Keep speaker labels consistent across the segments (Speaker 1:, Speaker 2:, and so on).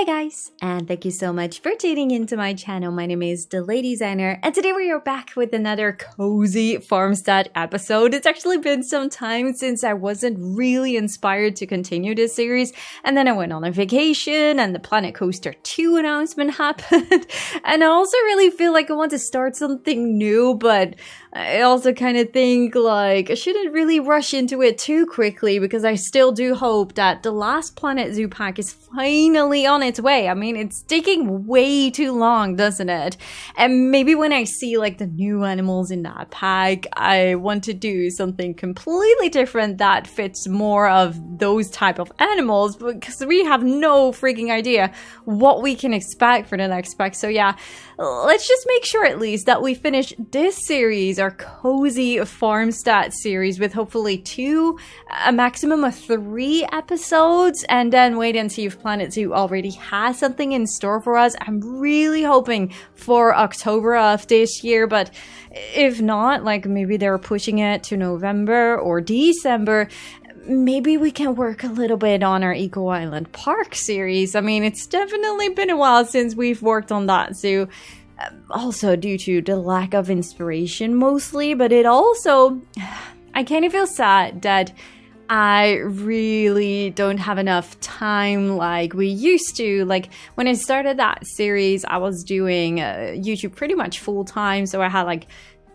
Speaker 1: Hi guys, and thank you so much for tuning into my channel. My name is DeLadysigner, and today we are back with another cozy Farmstead episode. It's actually been some time since I wasn't really inspired to continue this series, and then I went on a vacation, and the Planet Coaster 2 announcement happened, and I also really feel like I want to start something new, but I also kind of think like I shouldn't really rush into it too quickly because I still do hope that the last Planet Zoo pack is finally on its way. I mean, it's taking way too long, doesn't it? And maybe when I see like the new animals in that pack, I want to do something completely different that fits more of those type of animals because we have no freaking idea what we can expect for the next pack. So yeah, let's just make sure at least that we finish this series, our cozy Farmstead series, with hopefully a maximum of 3 episodes, and then wait and see if Planet Zoo already has something in store for us. I'm really hoping for October of this year, but if not, like maybe they're pushing it to November or December. Maybe we can work a little bit on our Eco Island Park series. I mean, it's definitely been a while since we've worked on that zoo. Also due to the lack of inspiration mostly, but it also, I kind of feel sad that I really don't have enough time like we used to. Like when I started that series, I was doing YouTube pretty much full time, so I had like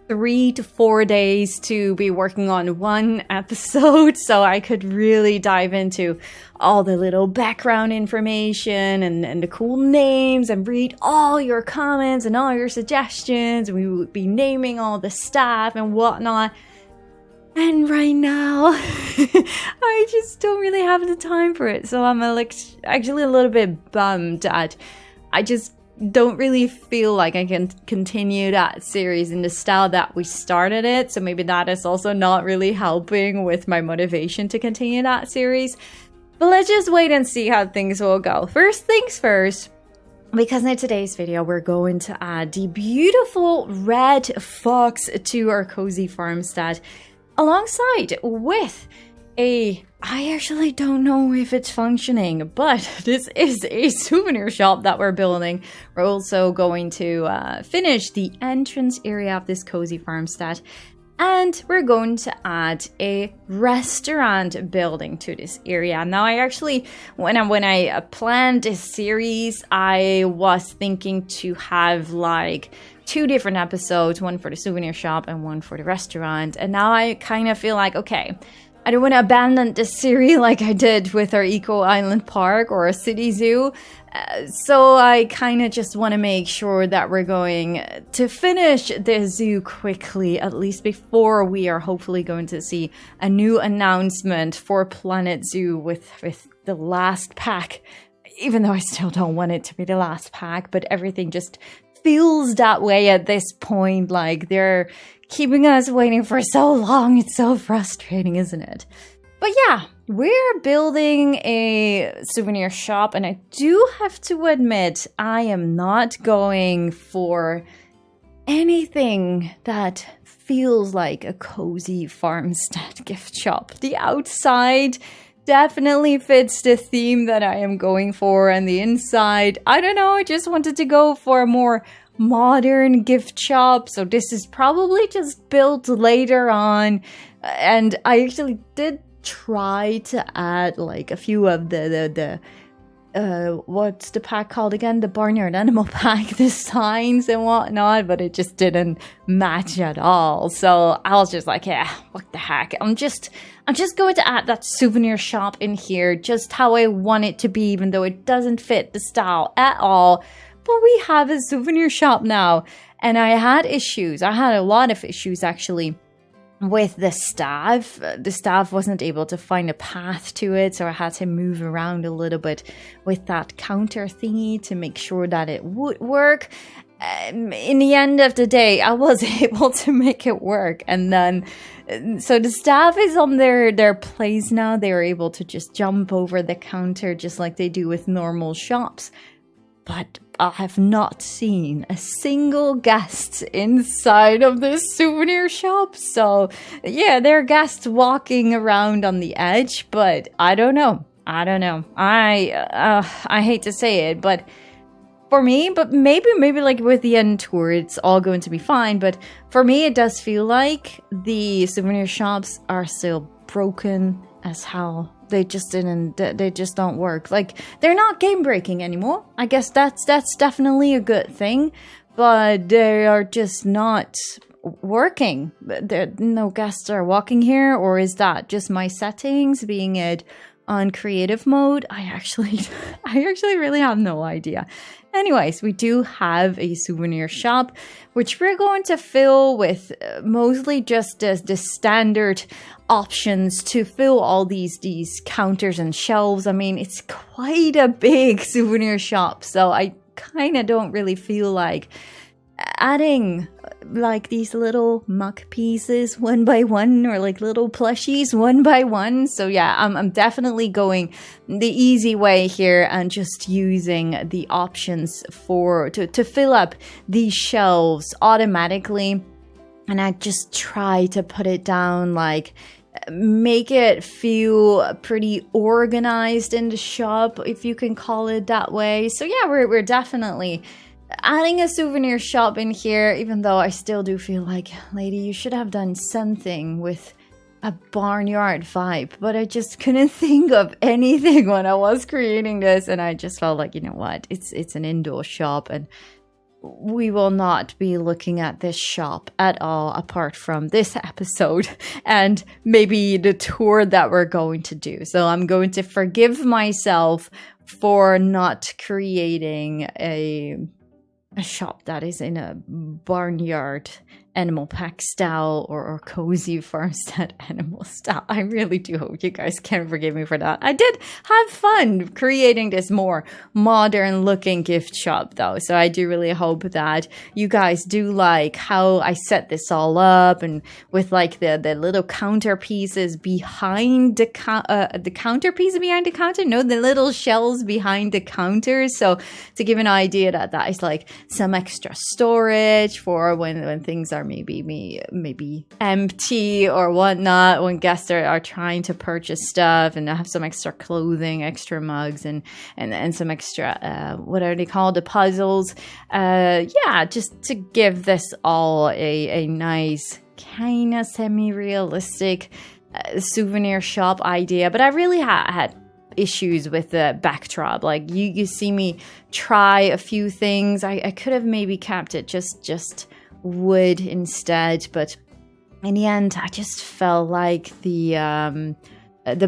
Speaker 1: 3 to 4 days to be working on one episode, so I could really dive into all the little background information and the cool names and read all your comments and all your suggestions, and we would be naming all the staff and whatnot. And right now, I just don't really have the time for it, so I'm actually a little bit bummed that I just don't really feel like I can continue that series in the style that we started it. So maybe that is also not really helping with my motivation to continue that series. But let's just wait and see how things will go. First things first, because in today's video, we're going to add the beautiful red fox to our cozy farmstead alongside with I actually don't know if it's functioning, but this is a souvenir shop that we're building. We're also going to finish the entrance area of this cozy farmstead, and we're going to add a restaurant building to this area. Now, I actually, when I planned this series, I was thinking to have like 2 different episodes, one for the souvenir shop and one for the restaurant. And now I kind of feel like, okay, I don't want to abandon this series like I did with our Eco Island Park or a city zoo. So I kind of just want to make sure that we're going to finish the zoo quickly, at least before we are hopefully going to see a new announcement for Planet Zoo with the last pack. Even though I still don't want it to be the last pack, but everything just feels that way at this point. Like they're keeping us waiting for so long. It's so frustrating, isn't it? But yeah, we're building a souvenir shop, and I do have to admit, I am not going for anything that feels like a cozy farmstead gift shop. The outside definitely fits the theme that I am going for, and the inside, I don't know, I just wanted to go for a more modern gift shop. So this is probably just built later on, and I actually did try to add like a few of the what's the pack called again? The Barnyard Animal Pack, the signs and whatnot, but it just didn't match at all. So I was just like, yeah, what the heck? I'm just going to add that souvenir shop in here just how I want it to be, even though it doesn't fit the style at all. But we have a souvenir shop now, and I had issues. I had a lot of issues actually with the staff. The staff wasn't able to find a path to it, so I had to move around a little bit with that counter thingy to make sure that it would work. In the end of the day, I was able to make it work, and then so the staff is on their place now. They are able to just jump over the counter just like they do with normal shops. But I have not seen a single guest inside of this souvenir shop. So yeah, there are guests walking around on the edge, but I don't know. I don't know. I hate to say it, but for me, but maybe like with the end tour, it's all going to be fine. But for me, it does feel like the souvenir shops are still broken as hell. They just don't work. Like, they're not game breaking anymore. I guess that's definitely a good thing, but they are just not working. No guests are walking here, or is that just my settings being it on creative mode? I actually really have no idea. Anyways, we do have a souvenir shop, which we're going to fill with mostly just the standard options to fill all these counters and shelves. I mean, it's quite a big souvenir shop, so I kind of don't really feel like adding like these little muck pieces one by one, or like little plushies one by one. So yeah, I'm definitely going the easy way here and just using the options to fill up these shelves automatically. And I just try to put it down, like make it feel pretty organized in the shop, if you can call it that way. So yeah, we're definitely adding a souvenir shop in here, even though I still do feel like, lady, you should have done something with a barnyard vibe. But I just couldn't think of anything when I was creating this, and I just felt like, you know what, it's an indoor shop, and we will not be looking at this shop at all apart from this episode and maybe the tour that we're going to do. So I'm going to forgive myself for not creating a shop that is in a barnyard animal pack style or cozy farmstead animal style. I really do hope you guys can forgive me for that. I did have fun creating this more modern looking gift shop though, so I do really hope that you guys do like how I set this all up, and with like the little counter pieces behind the counter piece behind the counter, no, the little shelves behind the counters. So to give an idea that is like some extra storage for when things are maybe empty or whatnot, when guests are trying to purchase stuff, and have some extra clothing, extra mugs, and some extra what are they called, the puzzles. Yeah, just to give this all a nice kind of semi-realistic souvenir shop idea. But I really had issues with the backdrop. Like you see me try a few things. I could have maybe kept it just wood instead, but in the end I just felt like the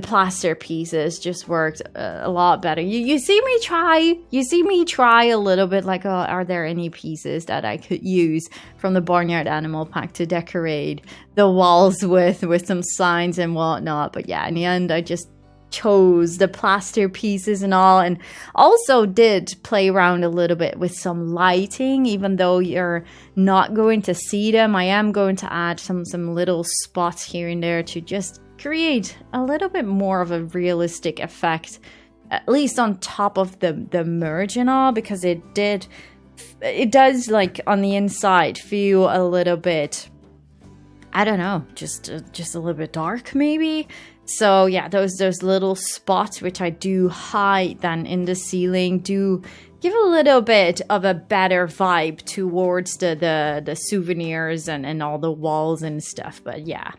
Speaker 1: plaster pieces just worked a lot better. You see me try a little bit, like, oh, are there any pieces that I could use from the barnyard animal pack to decorate the walls with some signs and whatnot. But yeah, in the end I just chose the plaster pieces and all, and also did play around a little bit with some lighting. Even though you're not going to see them, I am going to add some little spots here and there to just create a little bit more of a realistic effect, at least on top of the merge and all, because it does, like, on the inside feel a little bit, I don't know, just a little bit dark maybe. So yeah, those little spots which I do hide then in the ceiling do give a little bit of a better vibe towards the souvenirs and all the walls and stuff. But yeah,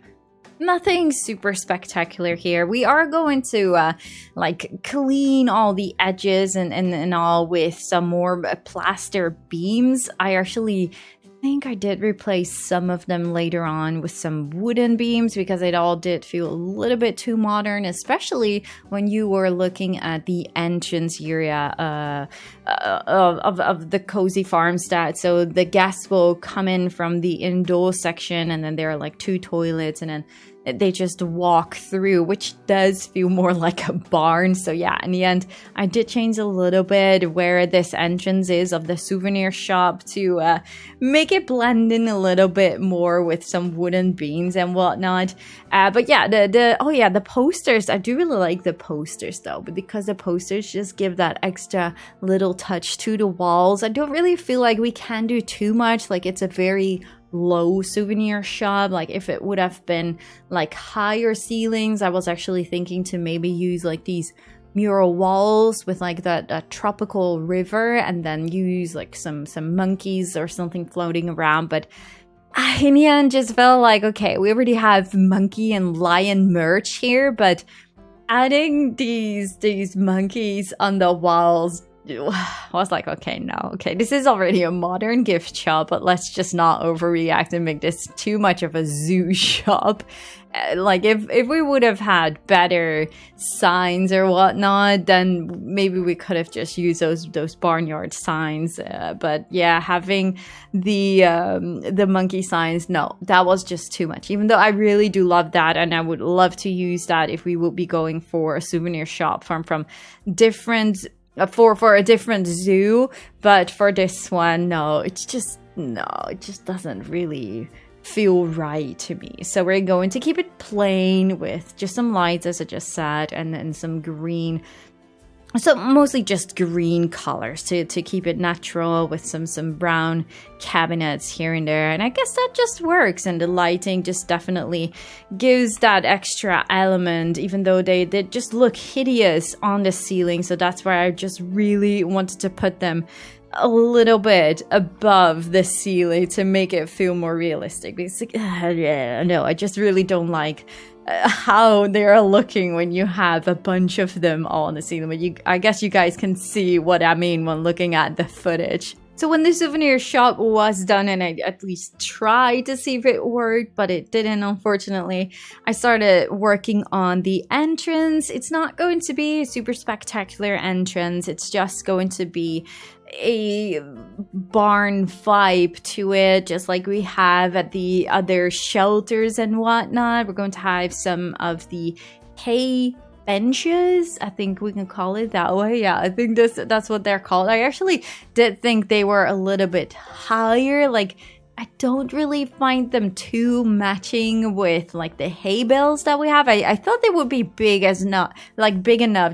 Speaker 1: nothing super spectacular here. We are going to like clean all the edges and all with some more plaster beams. I actually think I did replace some of them later on with some wooden beams, because it all did feel a little bit too modern, especially when you were looking at the entrance area of the cozy farmstead. So the guests will come in from the indoor section, and then there are like 2 toilets, and then they just walk through, which does feel more like a barn. So yeah, in the end, I did change a little bit where this entrance is of the souvenir shop to make it blend in a little bit more with some wooden beams and whatnot. But yeah, the posters, I do really like the posters though, but because the posters just give that extra little touch to the walls, I don't really feel like we can do too much. Like, it's a very low souvenir shop. Like, if it would have been like higher ceilings, I was actually thinking to maybe use like these mural walls with like the tropical river, and then use like some monkeys or something floating around. But in the end, just felt like, okay, we already have monkey and lion merch here, but adding these monkeys on the walls, I was like, okay, no, okay, this is already a modern gift shop, but let's just not overreact and make this too much of a zoo shop. Like, if we would have had better signs or whatnot, then maybe we could have just used those barnyard signs. But yeah, having the monkey signs, no, that was just too much. Even though I really do love that, and I would love to use that if we would be going for a souvenir shop from different for a different zoo. But for this one, no, it just doesn't really feel right to me. So we're going to keep it plain with just some lights, as I just said, and then some green. So mostly just green colors to keep it natural, with some brown cabinets here and there. And I guess that just works. And the lighting just definitely gives that extra element, even though they just look hideous on the ceiling. So that's why I just really wanted to put them a little bit above the ceiling to make it feel more realistic. Because no, I just really don't like how they're looking when you have a bunch of them all on the ceiling. But I guess you guys can see what I mean when looking at the footage. So when the souvenir shop was done, and I at least tried to see if it worked, but it didn't, unfortunately, I started working on the entrance. It's not going to be a super spectacular entrance. It's just going to be a barn vibe to it, just like we have at the other shelters and whatnot. We're going to have some of the hay benches, I think we can call it that way. Yeah, I think that's what they're called. I actually did think they were a little bit higher. Like, I don't really find them too matching with like the hay bales that we have. I thought they would be big enough,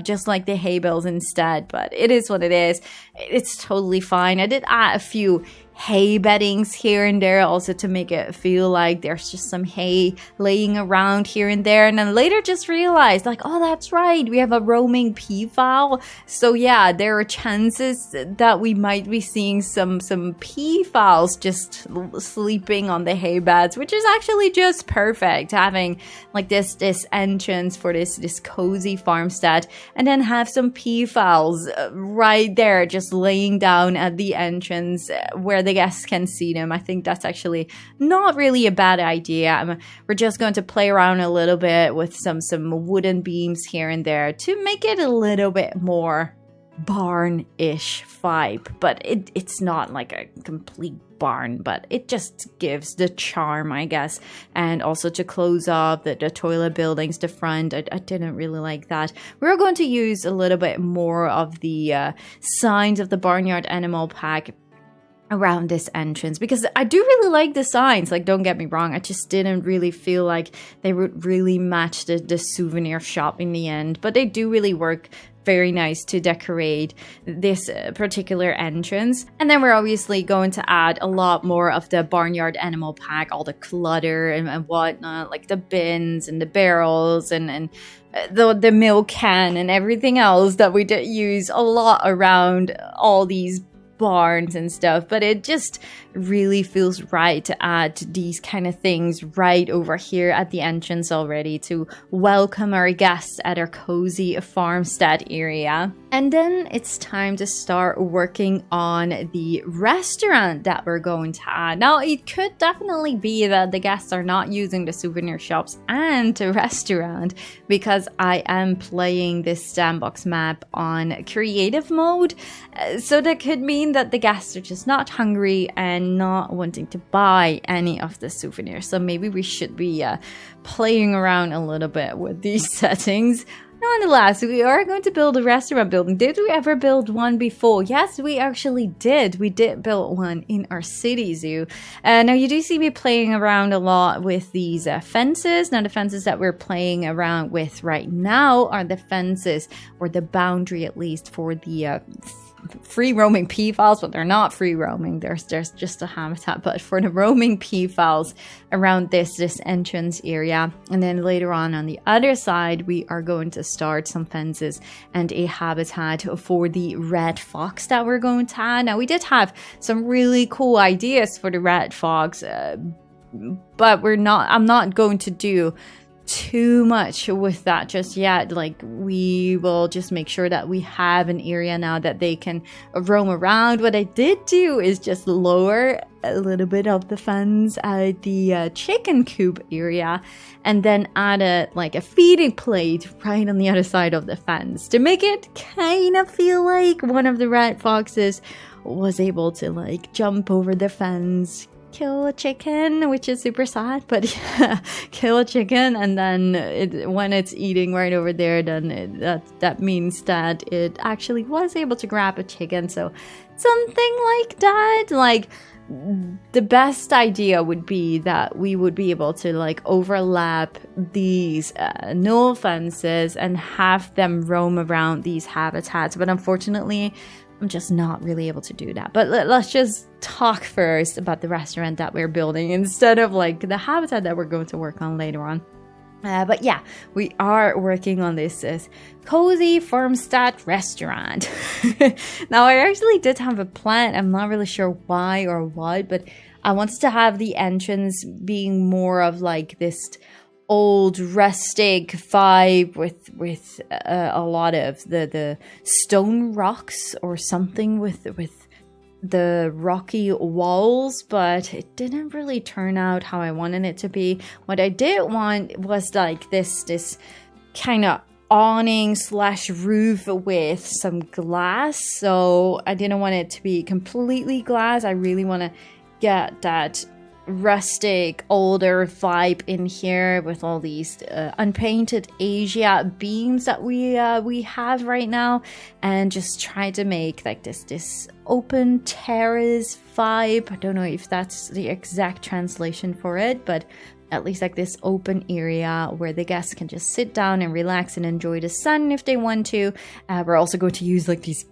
Speaker 1: just like the hay bales instead, but it is what it is. It's totally fine. I did add a few hay beddings here and there also to make it feel like there's just some hay laying around here and there. And then later just realized, like, oh, that's right, we have a roaming peafowl. So yeah, there are chances that we might be seeing some peafowls just sleeping on the hay beds, which is actually just perfect, having like this entrance for this cozy farmstead, and then have some peafowls right there just laying down at the entrance where the guests can see them. I think that's actually not really a bad idea. We're just going to play around a little bit with some wooden beams here and there to make it a little bit more barn-ish vibe. But it's not like a complete barn, but it just gives the charm, I guess. And also to close off the toilet buildings, the front, I didn't really like that. We're going to use a little bit more of the signs of the Barnyard Animal Pack around this entrance, because I do really like the signs. Like, don't get me wrong, I just didn't really feel like they would really match the souvenir shop in the end, but they do really work very nice to decorate this particular entrance. And then we're obviously going to add a lot more of the Barnyard Animal Pack, all the clutter and whatnot, like the bins and the barrels and the milk can and everything else that we did use a lot around all these barns and stuff. But it just really feels right to add these kind of things right over here at the entrance already to welcome our guests at our cozy farmstead area. And then it's time to start working on the restaurant that we're going to add. Now, it could definitely be that the guests are not using the souvenir shops and the restaurant, because I am playing this Sandbox map on creative mode. So that could mean that the guests are just not hungry and not wanting to buy any of the souvenirs. So maybe we should be playing around a little bit with these settings. Nonetheless, we are going to build a restaurant building. Did we ever build one before? Yes, we actually did. We did build one in our city zoo. Now, you do see me playing around a lot with these fences. Now, the fences that we're playing around with right now are the fences, or the boundary at least, for the free roaming peafowls, but they're not free roaming. There's just a habitat, but for the roaming peafowls around this entrance area. And then later on the other side, we are going to start some fences and a habitat for the red fox that we're going to add. Now, we did have some really cool ideas for the red fox, but I'm not going to do too much with that just yet. Like, we will just make sure that we have an area now that they can roam around. What I did do is just lower a little bit of the fence at the chicken coop area, and then add a feeding plate right on the other side of the fence to make it kind of feel like one of the red foxes was able to like jump over the fence, kill a chicken, which is super sad, but yeah, kill a chicken, and then when it's eating right over there, then that means that it actually was able to grab a chicken. So something like that. Like, the best idea would be that we would be able to like overlap these null fences and have them roam around these habitats, but unfortunately I'm just not really able to do that. But let's just talk first about the restaurant that we're building instead of like the habitat that we're going to work on later on. But yeah, we are working on this cozy Farmstead Restaurant. Now, I actually did have a plan. I'm not really sure why or what, but I wanted to have the entrance being more of like this old rustic vibe with a lot of the stone rocks or something with the rocky walls, but it didn't really turn out how I wanted it to be. What I did want was like this kind of awning / roof with some glass. So I didn't want it to be completely glass. I really want to get that rustic older vibe in here with all these unpainted Asia beams that we have right now, and just try to make like this open terrace vibe. I don't know if that's the exact translation for it, but at least like this open area where the guests can just sit down and relax and enjoy the sun if they want to. We're also going to use like these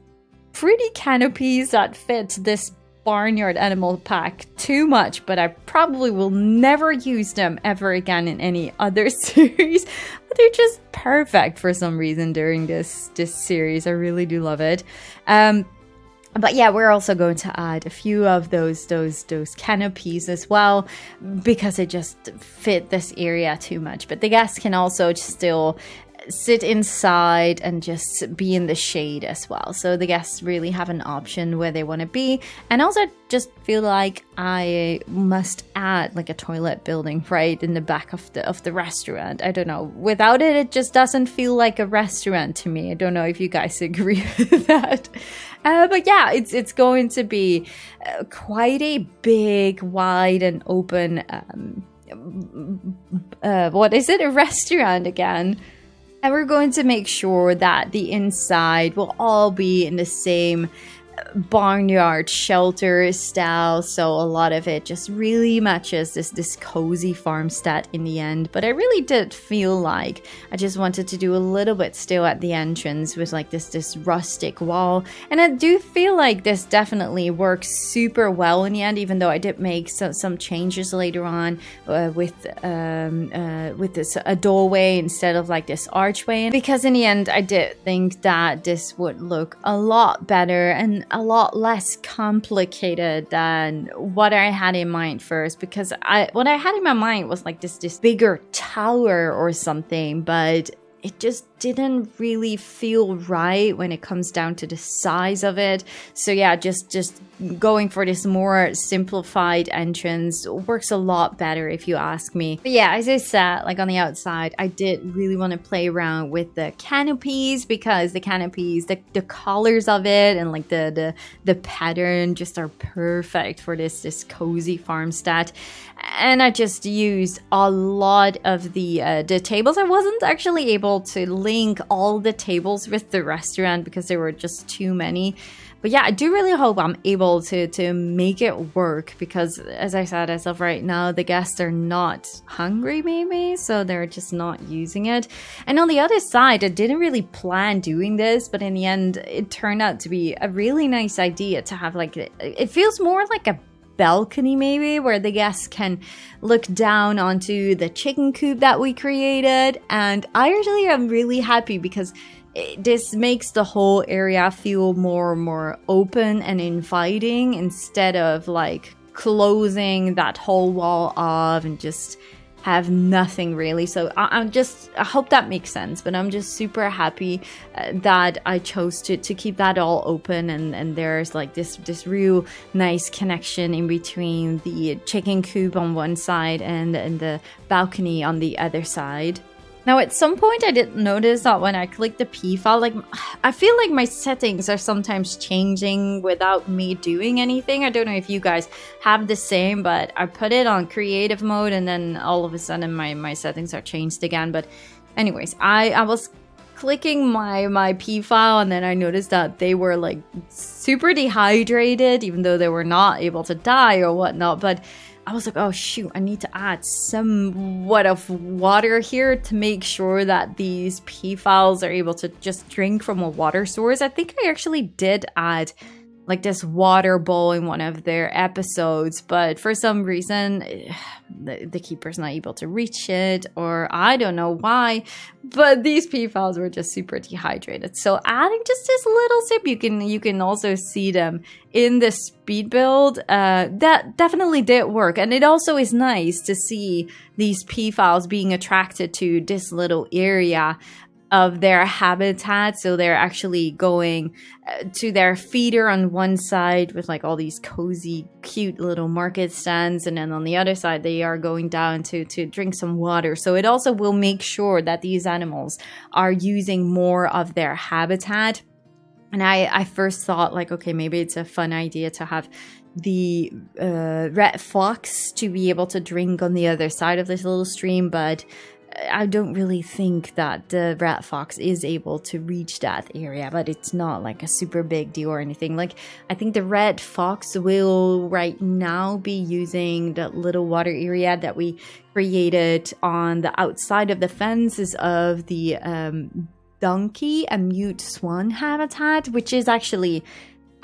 Speaker 1: pretty canopies that fit this barnyard animal pack too much, but I probably will never use them ever again in any other series. But they're just perfect for some reason during this series. I really do love it. But yeah, we're also going to add a few of those canopies as well, because it just fit this area too much. But the guests can also still sit inside and just be in the shade as well. So the guests really have an option where they want to be. And also just feel like I must add like a toilet building right in the back of the restaurant. I don't know. Without it, it just doesn't feel like a restaurant to me. I don't know if you guys agree with that. But yeah, it's going to be quite a big, wide and open, what is it? A restaurant again. And we're going to make sure that the inside will all be in the same barnyard shelter style, so a lot of it just really matches this cozy farmstead in the end. But I really did feel like I just wanted to do a little bit still at the entrance with like this rustic wall, and I do feel like this definitely works super well in the end, even though I did make some changes later on with this a doorway instead of like this archway, because in the end I did think that this would look a lot better and a lot less complicated than what I had in mind first, because what I had in my mind was like this bigger tower or something, but it just didn't really feel right when it comes down to the size of it. So yeah, just going for this more simplified entrance works a lot better if you ask me. But yeah, as I said, like on the outside, I did really want to play around with the canopies, because the canopies, the colors of it and like the pattern just are perfect for this cozy farmstead. And I just used a lot of the tables. I wasn't actually able to link all the tables with the restaurant because there were just too many. But yeah, I do really hope I'm able to make it work, because as I said, as of right now, the guests are not hungry maybe, so they're just not using it. And on the other side, I didn't really plan doing this, but in the end, it turned out to be a really nice idea to have like, it feels more like a balcony maybe, where the guests can look down onto the chicken coop that we created. And I actually am really happy because this makes the whole area feel more open and inviting, instead of like closing that whole wall off and just have nothing really. So I hope that makes sense, but I'm just super happy that I chose to keep that all open, and there's like this real nice connection in between the chicken coop on one side and the balcony on the other side. Now, at some point, I did notice that when I click the P file, like, I feel like my settings are sometimes changing without me doing anything. I don't know if you guys have the same, but I put it on creative mode, and then all of a sudden my settings are changed again. But anyways, I was clicking my P file, and then I noticed that they were like super dehydrated, even though they were not able to die or whatnot. But I was like, oh shoot, I need to add somewhat of water here to make sure that these P files are able to just drink from a water source. I think I actually did add like this water bowl in one of their episodes, but for some reason the keeper's not able to reach it, or I don't know why, but these P files were just super dehydrated. So adding just this little sip, you can also see them in the speed build. That definitely did work, and it also is nice to see these P files being attracted to this little area of their habitat. So they're actually going to their feeder on one side with like all these cozy, cute little market stands, and then on the other side they are going down to drink some water. So it also will make sure that these animals are using more of their habitat. And I first thought like, okay, maybe it's a fun idea to have the red fox to be able to drink on the other side of this little stream, but I don't really think that the red fox is able to reach that area, but it's not like a super big deal or anything. Like, I think the red fox will right now be using the little water area that we created on the outside of the fences of the donkey and mute swan habitat, which is actually,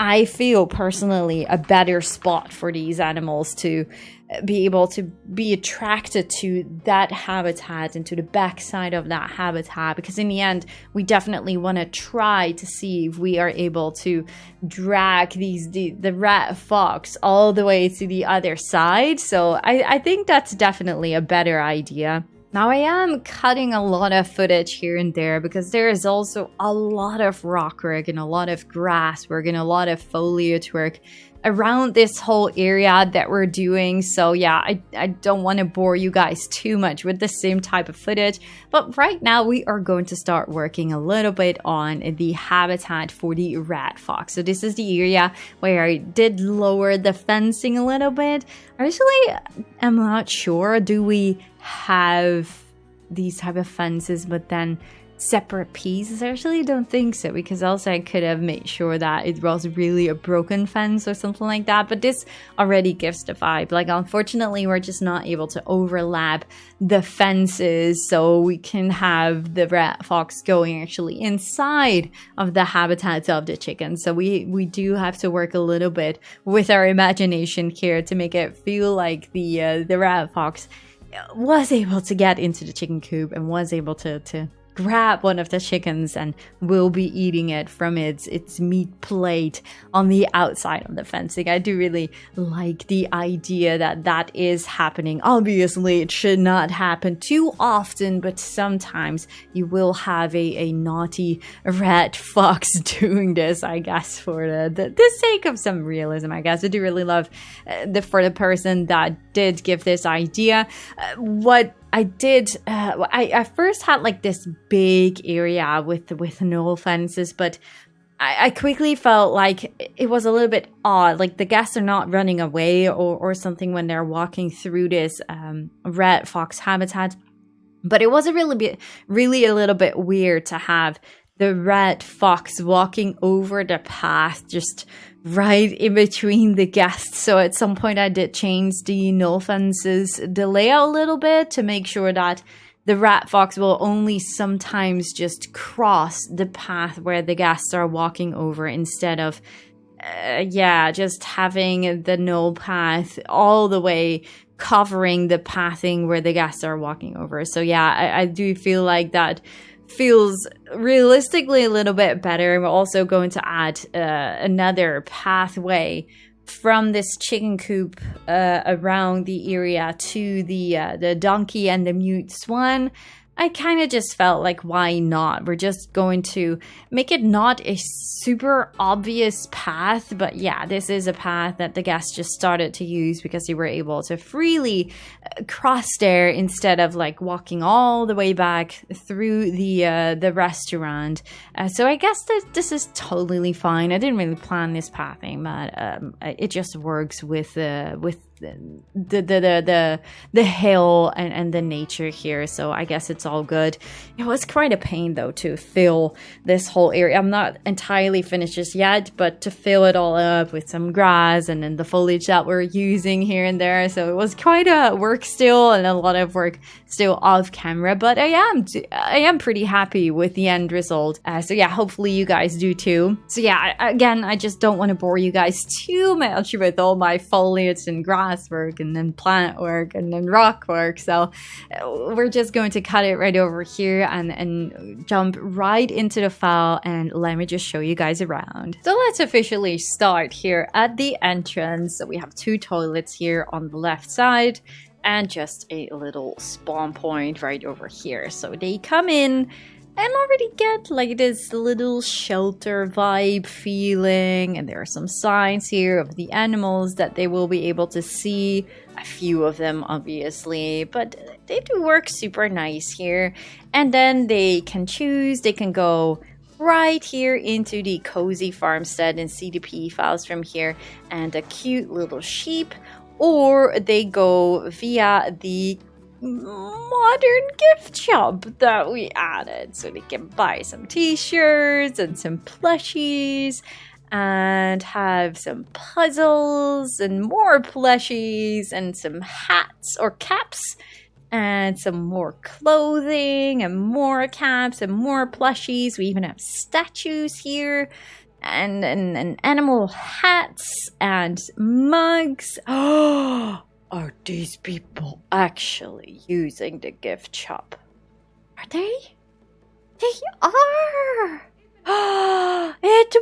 Speaker 1: I feel personally, a better spot for these animals to be able to be attracted to that habitat and to the backside of that habitat, because in the end we definitely want to try to see if we are able to drag the red fox all the way to the other side. So I think that's definitely a better idea. Now, I am cutting a lot of footage here and there because there is also a lot of rock work and a lot of grass work and a lot of foliage work around this whole area that we're doing. So yeah, I don't want to bore you guys too much with the same type of footage. But right now we are going to start working a little bit on the habitat for the red fox. So this is the area where I did lower the fencing a little bit. I actually am not sure, do we have these type of fences but then separate pieces? I actually don't think so, because also I could have made sure that it was really a broken fence or something like that, but this already gives the vibe. Like, unfortunately we're just not able to overlap the fences so we can have the red fox going actually inside of the habitats of the chickens. So we do have to work a little bit with our imagination here to make it feel like the red fox was able to get into the chicken coop and was able to grab one of the chickens and will be eating it from its meat plate on the outside of the fencing. I do really like the idea that that is happening. Obviously, it should not happen too often, but sometimes you will have a naughty red fox doing this, I guess, for the sake of some realism, I guess. I do really love for the person that did give this idea. What I did, I first had like this big area with no fences, but I quickly felt like it was a little bit odd. Like, the guests are not running away or something when they're walking through this red fox habitat. But it was really a little bit weird to have the red fox walking over the path just right in between the guests. So at some point I did change the no fences delay a little bit to make sure that the red fox will only sometimes just cross the path where the guests are walking over instead of just having the no path all the way covering the pathing where the guests are walking over. So yeah, I do feel like that feels realistically a little bit better. We're also going to add another pathway from this chicken coop around the area to the donkey and the mute swan. I kind of just felt like, why not? We're just going to make it not a super obvious path, but yeah, this is a path that the guests just started to use because they were able to freely cross there instead of like walking all the way back through the restaurant. So I guess that this is totally fine. I didn't really plan this pathing, but it just works with the hill and the nature here, so I guess it's all good. It was quite a pain though to fill this whole area. I'm not entirely finished just yet, but to fill it all up with some grass and then the foliage that we're using here and there, so it was quite a work still and a lot of work still off camera, but I am pretty happy with the end result. So yeah, hopefully you guys do too. So yeah, again, I just don't want to bore you guys too much with all my foliage and grass work and then plant work and then rock work, so we're just going to cut it right over here and jump right into the file, and let me just show you guys around. So let's officially start here at the entrance. So we have 2 toilets here on the left side and just a little spawn point right over here, so they come in and already get like this little shelter vibe feeling, and there are some signs here of the animals that they will be able to see, a few of them obviously, but they do work super nice here. And then they can choose, they can go right here into the cozy farmstead and see the PE files from here and a cute little sheep, or they go via the modern gift shop that we added, so they can buy some t-shirts and some plushies and have some puzzles and more plushies and some hats or caps and some more clothing and more caps and more plushies. We even have statues here and animal hats and mugs. Oh, are these people actually using the gift shop? Are they? They are! It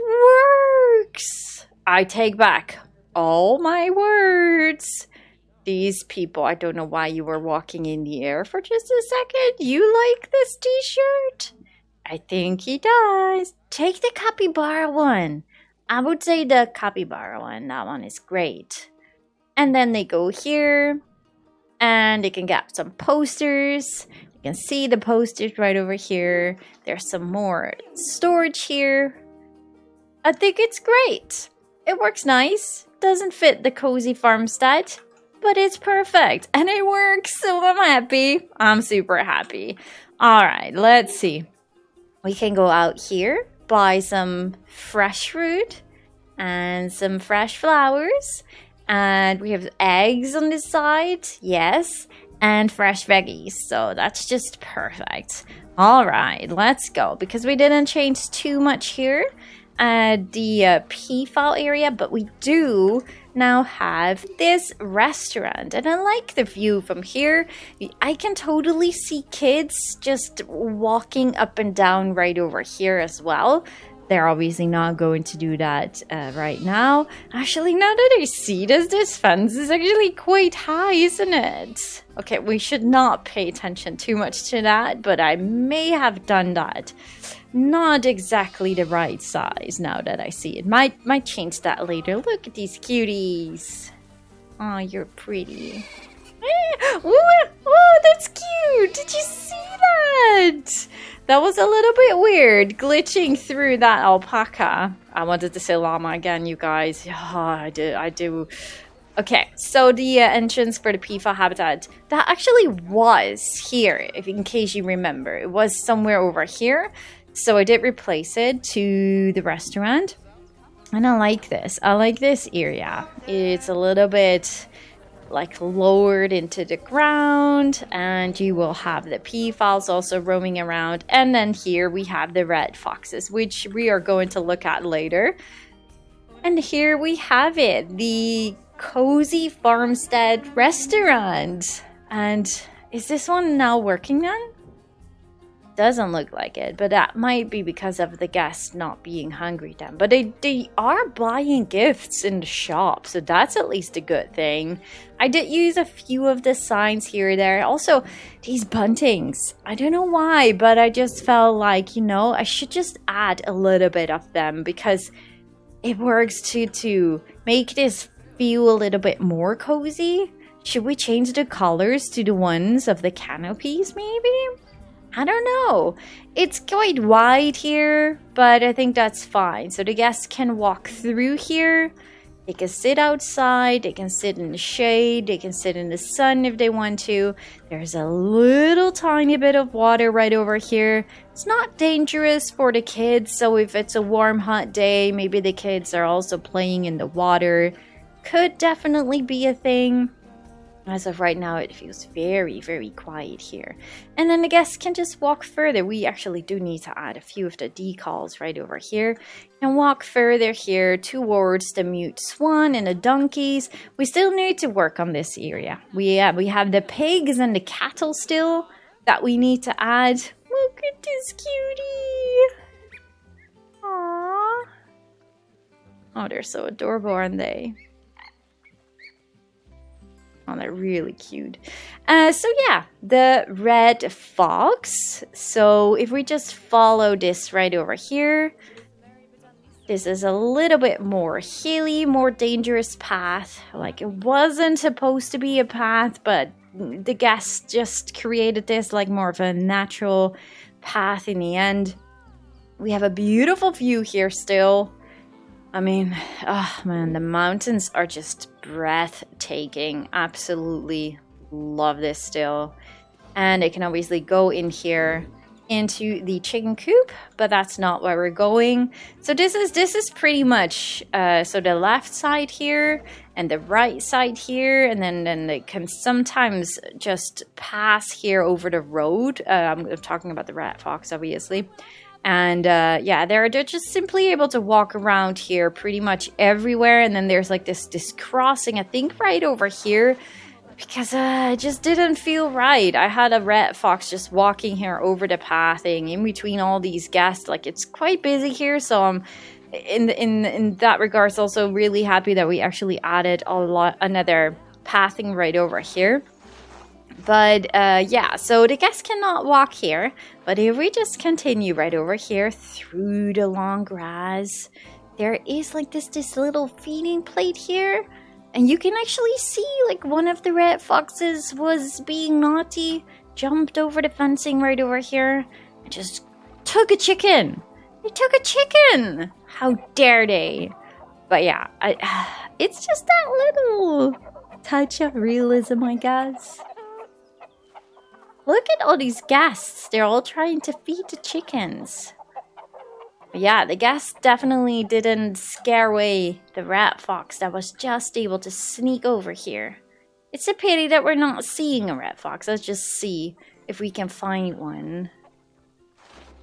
Speaker 1: works! I take back all my words. These people, I don't know why you were walking in the air for just a second. You like this t-shirt? I think he does. Take the capybara one. I would say the capybara one. That one is great. And then they go here and they can get some posters. You can see the posters right over here. There's some more storage here. I think it's great. It works nice. Doesn't fit the cozy farmstead, but it's perfect. And it works, so I'm happy. I'm super happy. All right, let's see. We can go out here, buy some fresh fruit and some fresh flowers. And we have eggs on this side, yes, and fresh veggies. So that's just perfect. All right, let's go. Because we didn't change too much here at the P file area, but we do now have this restaurant. And I like the view from here. I can totally see kids just walking up and down right over here as well. They're obviously not going to do that right now. Actually, now that I see this fence is actually quite high, isn't it? Okay, we should not pay attention too much to that, but I may have done that. Not exactly the right size now that I see it. Might change that later. Look at these cuties. Oh, you're pretty. Oh, that's cute. Did you see that? That was a little bit weird, glitching through that alpaca. I wanted to say llama again, you guys. Yeah, I do. Okay, so the entrance for the PFA habitat, that actually was here, if in case you remember. It was somewhere over here. So I did replace it to the restaurant. And I like this. I like this area. It's a little bit like lowered into the ground, and you will have the peafowls also roaming around. And then here we have the red foxes, which we are going to look at later. And here we have it, the cozy Farmstead Restaurant. And is this one now working then? Doesn't look like it, but that might be because of the guests not being hungry then. But they are buying gifts in the shop, so that's at least a good thing. I did use a few of the signs here or there. Also, these buntings, I don't know why, but I just felt like, you know, I should just add a little bit of them because it works to make this feel a little bit more cozy. Should we change the colors to the ones of the canopies maybe? I don't know. It's quite wide here, but I think that's fine. So the guests can walk through here. They can sit outside. They can sit in the shade. They can sit in the sun if they want to. There's a little tiny bit of water right over here. It's not dangerous for the kids. So if it's a warm, hot day, maybe the kids are also playing in the water. Could definitely be a thing. As of right now, it feels very, very quiet here. And then the guests can just walk further. We actually do need to add a few of the decals right over here. And walk further here towards the mute swan and the donkeys. We still need to work on this area. We have the pigs and the cattle still that we need to add. Look at this cutie. Aww. Oh, they're so adorable, aren't they? Oh, they're really cute. So yeah, the red fox. So if we just follow this right over here, this is a little bit more hilly, more dangerous path. Like it wasn't supposed to be a path, but the guests just created this like more of a natural path in the end. We have a beautiful view here still. I mean, oh man, the mountains are just breathtaking. Absolutely love this still. And I can obviously go in here into the chicken coop, but that's not where we're going. So this is pretty much so the left side here and the right side here, and then they can sometimes just pass here over the road. I'm talking about the red fox, obviously. And yeah, they're just simply able to walk around here pretty much everywhere. And then there's like this crossing, I think right over here, because it just didn't feel right. I had a red fox just walking here over the pathing in between all these guests. Like it's quite busy here, so I'm in that regards also really happy that we actually added another pathing right over here. But yeah, so the guests cannot walk here. But if we just continue right over here through the long grass, there is like this little feeding plate here. And you can actually see like one of the red foxes was being naughty, jumped over the fencing right over here, and just took a chicken. They took a chicken! How dare they? But yeah, it's just that little touch of realism, I guess. Look at all these guests. They're all trying to feed the chickens. But yeah, the guests definitely didn't scare away the red fox that was just able to sneak over here. It's a pity that we're not seeing a red fox. Let's just see if we can find one.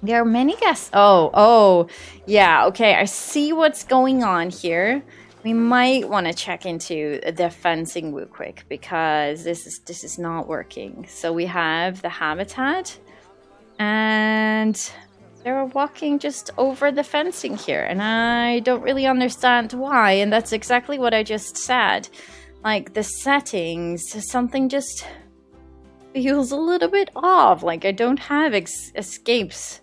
Speaker 1: There are many guests. Oh, yeah, okay. I see what's going on here. We might want to check into the fencing real quick because this is not working. So we have the habitat and they're walking just over the fencing here, and I don't really understand why. And that's exactly what I just said. Like the settings, something just feels a little bit off. Like I don't have escapes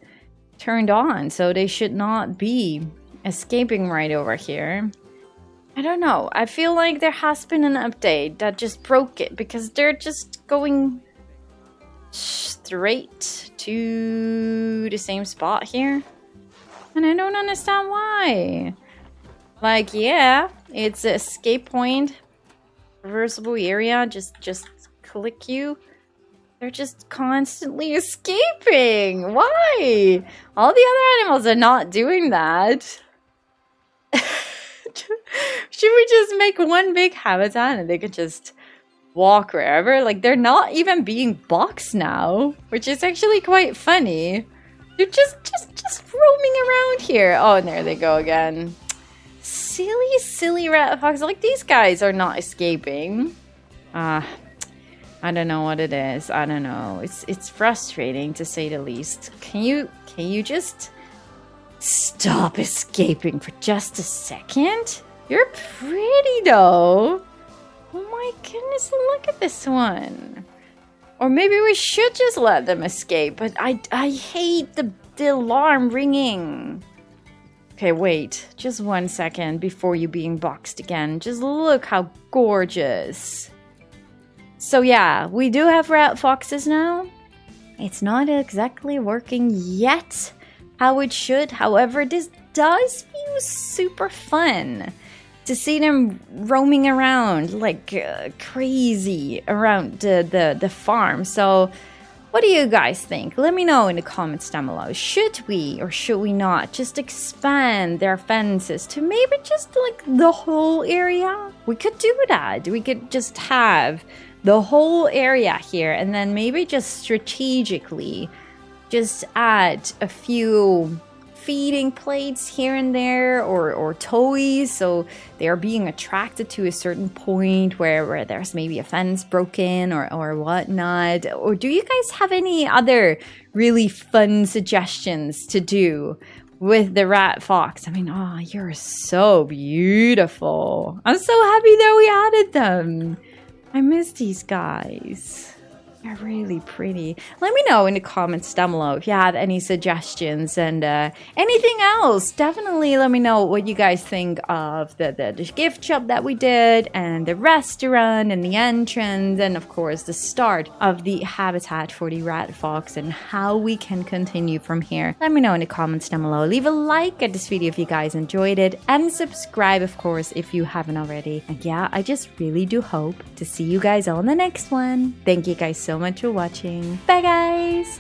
Speaker 1: turned on, so they should not be escaping right over here. I don't know. I feel like there has been an update that just broke it because they're just going straight to the same spot here. And I don't understand why. Like, yeah, it's an escape point. Reversible area. Just click you. They're just constantly escaping. Why? All the other animals are not doing that. Should we just make one big habitat and they could just walk wherever? Like, they're not even being boxed now, which is actually quite funny. They're just roaming around here. Oh, and there they go again. Silly rat fox. Like, these guys are not escaping. I don't know what it is. I don't know. It's frustrating to say the least. Can you just stop escaping for just a second? You're pretty though. Oh my goodness, look at this one. Or maybe we should just let them escape, but I hate the alarm ringing. Okay, wait. Just 1 second before you being boxed again. Just look how gorgeous. So yeah, we do have rat foxes now. It's not exactly working yet how it should. However, this does feel super fun to see them roaming around like crazy around the farm. So what do you guys think? Let me know in the comments down below. Should we or should we not just expand their fences to maybe just like the whole area? We could do that. We could just have the whole area here and then maybe just strategically just add a few feeding plates here and there or toys so they are being attracted to a certain point where there's maybe a fence broken or whatnot. Or do you guys have any other really fun suggestions to do with the rat fox? I mean, oh, you're so beautiful. I'm so happy that we added them. I miss these guys. They're really pretty. Let me know in the comments down below if you have any suggestions and anything else. Definitely let me know what you guys think of the gift shop that we did and the restaurant and the entrance and of course the start of the habitat for the rat fox and how we can continue from here. Let me know in the comments down below. Leave a like at this video if you guys enjoyed it and subscribe of course if you haven't already. And yeah, I just really do hope to see you guys on the next one. Thank you guys so much for watching. Bye guys!